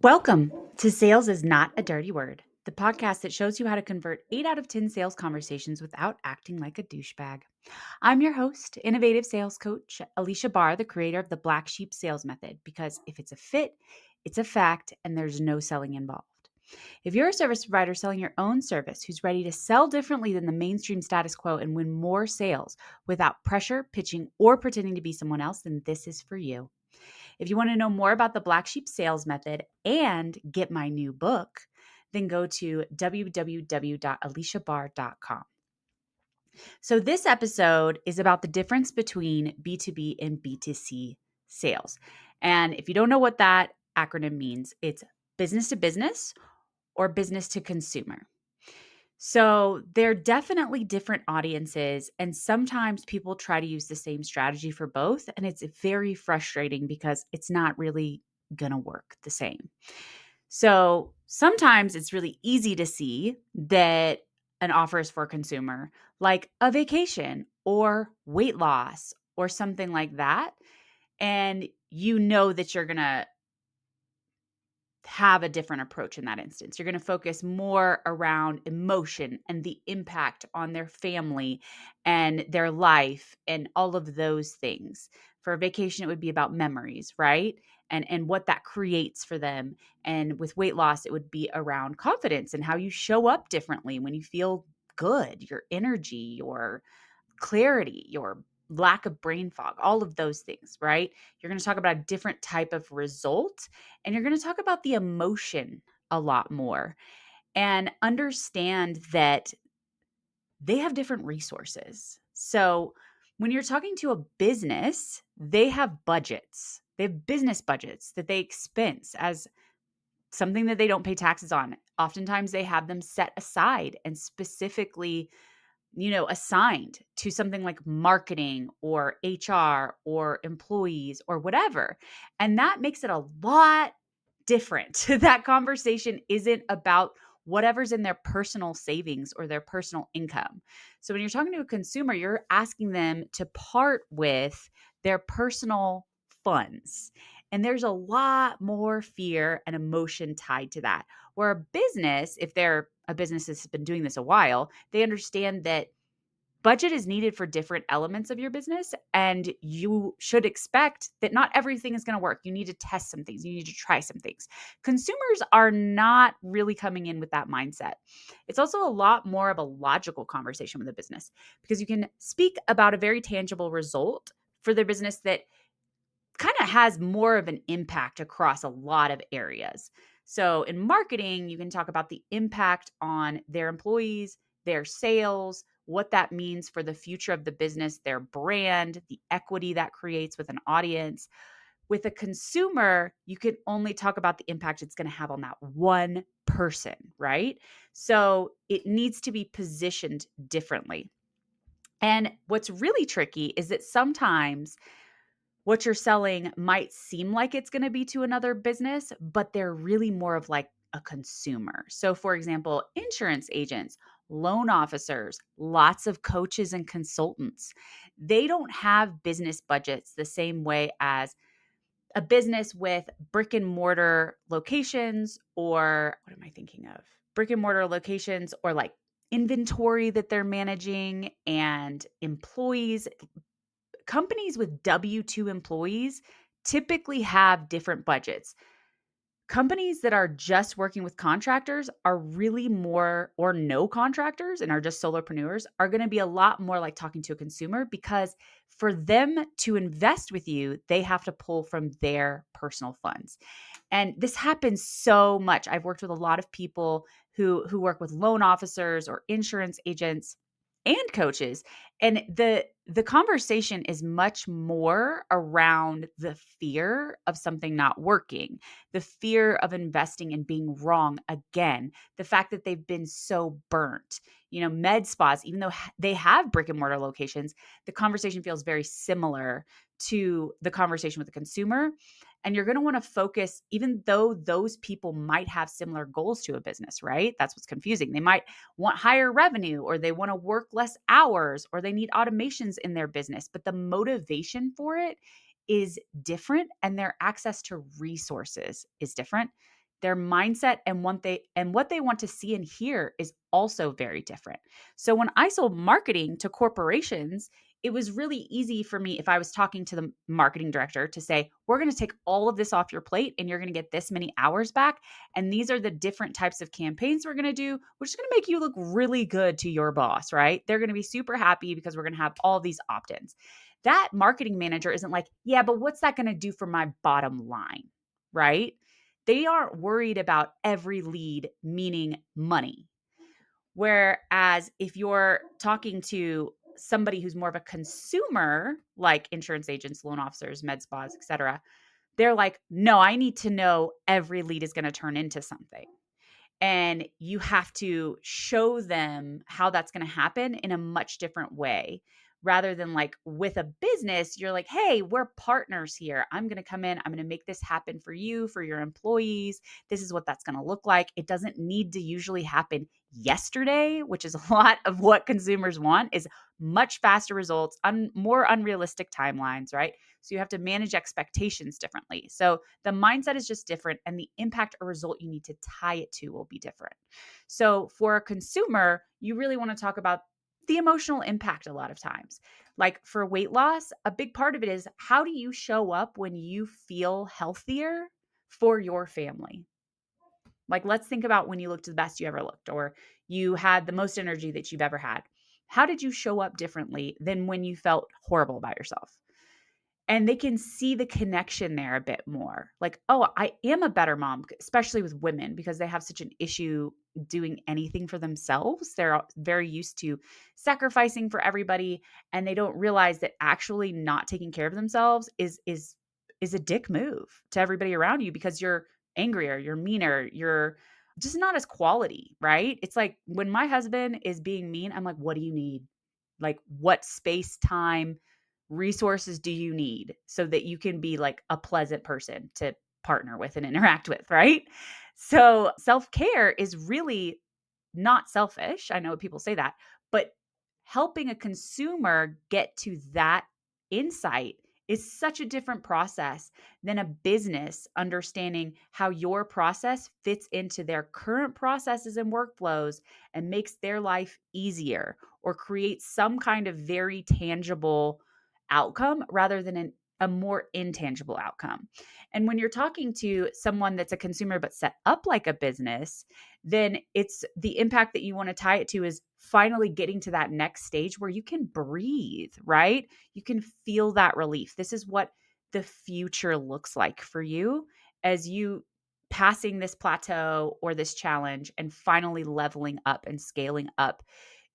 Welcome to Sales is Not a Dirty Word, the podcast that shows you how to convert 8 out of 10 sales conversations without acting like a douchebag. I'm your host, innovative sales coach, Aleasha Bahr, the creator of the Black Sheep Sales Method, because if it's a fit, it's a fact, and there's no selling involved. If you're a service provider selling your own service who's ready to sell differently than the mainstream status quo and win more sales without pressure, pitching, or pretending to be someone else, then this is for you. If you want to know more about the Black Sheep Sales Method and get my new book, then go to www.aleashabar.com. So, this episode is about the difference between B2B and B2C sales. And if you don't know what that acronym means, it's business to business or business to consumer. So they're definitely different audiences, and sometimes people try to use the same strategy for both, and it's very frustrating because it's not really going to work the same. So sometimes it's really easy to see that an offer is for a consumer, like a vacation or weight loss or something like that. And you know that you're going to have a different approach in that instance. You're going to focus more around emotion and the impact on their family and their life and all of those things. For a vacation, it would be about memories, right? And what that creates for them. And with weight loss, it would be around confidence and how you show up differently when you feel good, your energy, your clarity, your lack of brain fog, all of those things, right? You're going to talk about a different type of result, and you're going to talk about the emotion a lot more and understand that they have different resources. So, when you're talking to a business, they have budgets. They have business budgets that they expense as something that they don't pay taxes on. Oftentimes they have them set aside and specifically assigned to something like marketing or HR or employees or whatever. And that makes it a lot different. That conversation isn't about whatever's in their personal savings or their personal income. So when you're talking to a consumer, you're asking them to part with their personal funds. And there's a lot more fear and emotion tied to that. Where a business, if they're a business that's been doing this a while, they understand that budget is needed for different elements of your business, and you should expect that not everything is going to work. You need to test some things. You need to try some things. Consumers are not really coming in with that mindset. It's also a lot more of a logical conversation with a business because you can speak about a very tangible result for their business that kind of has more of an impact across a lot of areas. So in marketing, you can talk about the impact on their employees, their sales, what that means for the future of the business, their brand, the equity that creates with an audience. With a consumer, you can only talk about the impact it's going to have on that one person, right? So it needs to be positioned differently. And what's really tricky is that sometimes what you're selling might seem like it's going to be to another business, but they're really more of like a consumer. So, for example, insurance agents, loan officers, lots of coaches and consultants, they don't have business budgets the same way as a business with brick and mortar locations, or what am I thinking of? Brick and mortar locations, or like inventory that they're managing and employees. Companies with W-2 employees typically have different budgets. Companies that are just working with contractors are really more, or no contractors and are just solopreneurs, are going to be a lot more like talking to a consumer because for them to invest with you, they have to pull from their personal funds. And this happens so much. I've worked with a lot of people who work with loan officers or insurance agents and coaches, and the conversation is much more around the fear of something not working, the fear of investing and being wrong again, the fact that they've been so burnt. Med spas, even though they have brick and mortar locations, the conversation feels very similar to the conversation with the consumer. And you're going to want to focus, even though those people might have similar goals to a business, right? That's what's confusing. They might want higher revenue, or they want to work less hours, or they need automations in their business, but the motivation for it is different and their access to resources is different. Their mindset and what they want to see and hear is also very different. So when I sold marketing to corporations, it was really easy for me if I was talking to the marketing director to say, we're going to take all of this off your plate and you're going to get this many hours back. And these are the different types of campaigns we're going to do, which is going to make you look really good to your boss, right? They're going to be super happy because we're going to have all these opt ins. That marketing manager isn't like, yeah, but what's that going to do for my bottom line, right? They aren't worried about every lead meaning money. Whereas if you're talking to somebody who's more of a consumer, like insurance agents, loan officers, med spas, et cetera, they're like, no, I need to know every lead is going to turn into something. And you have to show them how that's going to happen in a much different way. Rather than like with a business, you're like, hey, we're partners here. I'm going to come in. I'm going to make this happen for you, for your employees. This is what that's going to look like. It doesn't need to usually happen yesterday, which is a lot of what consumers want, is much faster results, more unrealistic timelines, right? So you have to manage expectations differently. So the mindset is just different, and the impact or result you need to tie it to will be different. So for a consumer, you really want to talk about the emotional impact a lot of times. Like for weight loss, a big part of it is how do you show up when you feel healthier for your family? Like, let's think about when you looked the best you ever looked, or you had the most energy that you've ever had. How did you show up differently than when you felt horrible about yourself? And they can see the connection there a bit more. Like, oh, I am a better mom, especially with women, because they have such an issue doing anything for themselves. They're very used to sacrificing for everybody, and they don't realize that actually not taking care of themselves is a dick move to everybody around you, because you're angrier, you're meaner, you're just not as quality, right? It's like when my husband is being mean, I'm like, what do you need? Like, what space, time, resources do you need so that you can be like a pleasant person to partner with and interact with, right? So self-care is really not selfish. I know people say that, but helping a consumer get to that insight is such a different process than a business understanding how your process fits into their current processes and workflows and makes their life easier, or creates some kind of very tangible outcome rather than a more intangible outcome. And when you're talking to someone that's a consumer but set up like a business, then it's the impact that you want to tie it to is finally getting to that next stage where you can breathe, right? You can feel that relief. This is what the future looks like for you as you passing this plateau or this challenge and finally leveling up and scaling up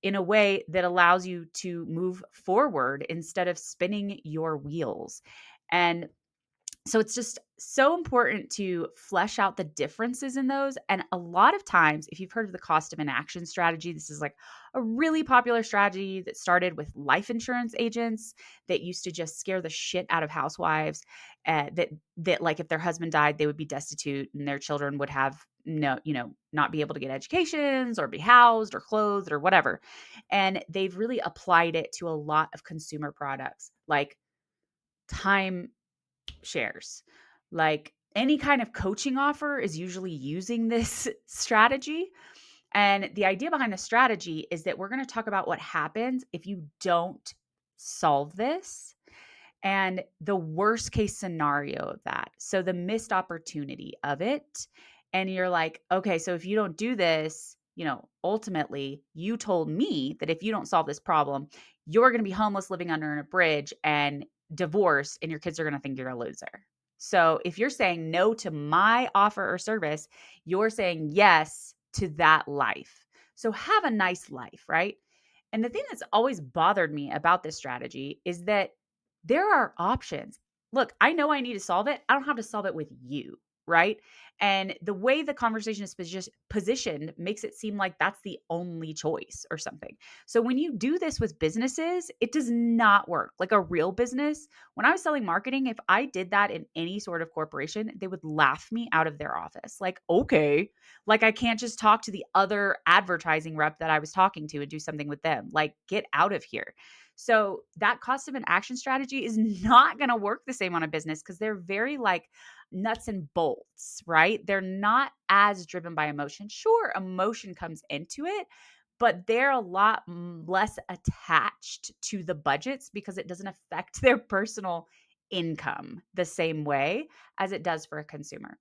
in a way that allows you to move forward instead of spinning your wheels. And so it's just so important to flesh out the differences in those. And a lot of times, if you've heard of the cost of inaction strategy, this is like a really popular strategy that started with life insurance agents that used to just scare the shit out of housewives. That like if their husband died, they would be destitute and their children would have not be able to get educations or be housed or clothed or whatever. And they've really applied it to a lot of consumer products like time shares. Like any kind of coaching offer is usually using this strategy. And the idea behind the strategy is that we're going to talk about what happens if you don't solve this and the worst case scenario of that. So the missed opportunity of it. And you're like, okay, so if you don't do this, ultimately you told me that if you don't solve this problem, you're going to be homeless living under a bridge and divorced, and your kids are going to think you're a loser. So if you're saying no to my offer or service, you're saying yes to that life. So have a nice life, right? And the thing that's always bothered me about this strategy is that there are options. Look, I know I need to solve it. I don't have to solve it with you, right? And the way the conversation is positioned makes it seem like that's the only choice or something. So when you do this with businesses, it does not work. Like a real business, when I was selling marketing, if I did that in any sort of corporation, they would laugh me out of their office. Like, okay, like I can't just talk to the other advertising rep that I was talking to and do something with them. Like, get out of here. So that cost of an action strategy is not going to work the same on a business because they're very like nuts and bolts, right? They're not as driven by emotion. Sure, emotion comes into it, but they're a lot less attached to the budgets because it doesn't affect their personal income the same way as it does for a consumer.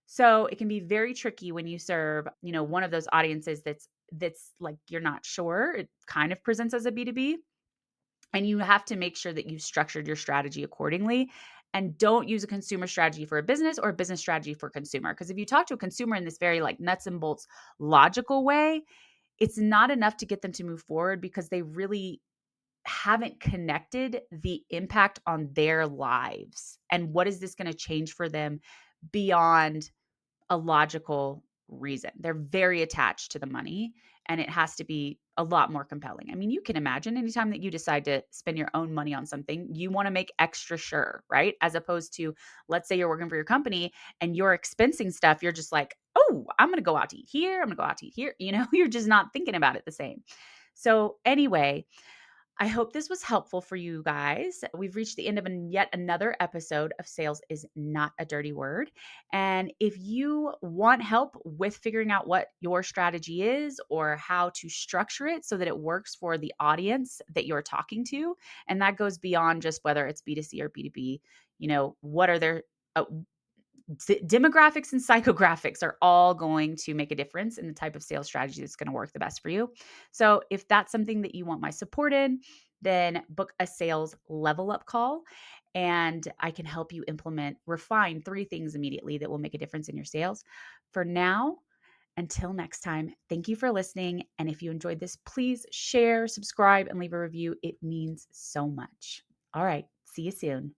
So it can be very tricky when you serve, one of those audiences that's like you're not sure. It kind of presents as a B2B, and you have to make sure that you structured your strategy accordingly and don't use a consumer strategy for a business or a business strategy for consumer. Because if you talk to a consumer in this very like nuts and bolts logical way, it's not enough to get them to move forward because they really haven't connected the impact on their lives and what is this going to change for them beyond a logical reason. They're very attached to the money, and it has to be a lot more compelling. I mean, you can imagine anytime that you decide to spend your own money on something, you want to make extra sure, right? As opposed to, let's say you're working for your company and you're expensing stuff, you're just like, oh, I'm going to go out to eat here. I'm going to go out to eat here. You're just not thinking about it the same. So, anyway, I hope this was helpful for you guys. We've reached the end of yet another episode of Sales is Not a Dirty Word. And if you want help with figuring out what your strategy is or how to structure it so that it works for the audience that you're talking to, and that goes beyond just whether it's B2C or B2B, what are their demographics and psychographics are all going to make a difference in the type of sales strategy that's going to work the best for you. So if that's something that you want my support in, then book a sales level up call and I can help you refine 3 things immediately that will make a difference in your sales. For now, until next time, thank you for listening. And if you enjoyed this, please share, subscribe, and leave a review. It means so much. All right. See you soon.